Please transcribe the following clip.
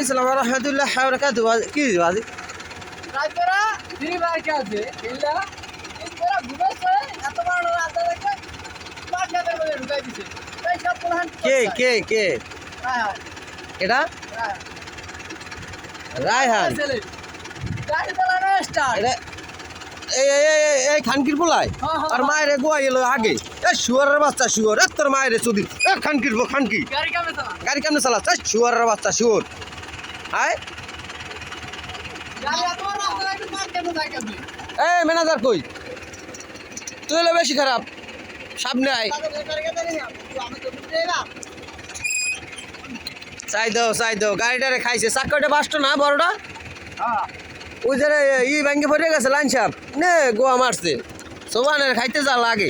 আসসালামু রহমতুল্লাহ বারাকাতু কি বাজি রাইতরা দিন আর কি আছে এলা এরা ঘুমাচ্ছে এত বড় রাত দেখে পাঁচ হাজার মধ্যে ঢুকাই দিছে তাই সব প্ল্যান কে হ্যাঁ এটা রায়হান ছেলে গাড়ি চালানো স্টার্ট এটা এই খানকির পোলায় আর মায়ের গোয়া এলো আগে শুয়ারের বাচ্চা শুয়ার তোর মায়ের চুদি খানকি গাড়ি কামে চালা গাড়ি কেমনে চালাচ্ছে শুয়ারের বাচ্চা শুয়োর হায় গাড়ি এত বড় রাত দেখে পাঁচ কেন থাকে আপনি এই ম্যানেজার কই তুই হলে বেশি খারাপ সামনে আয় আমি তো বুঝতে না চাই দাও গাড়িটারে খাইছে চাকরিটা বাসতো না বড়টা হ্যাঁ ওই যে ই ব্যাংকে পড়ে গেছে লাইন সাপ নে গোয়া মারছে সোবানের খাইতে যা লাগে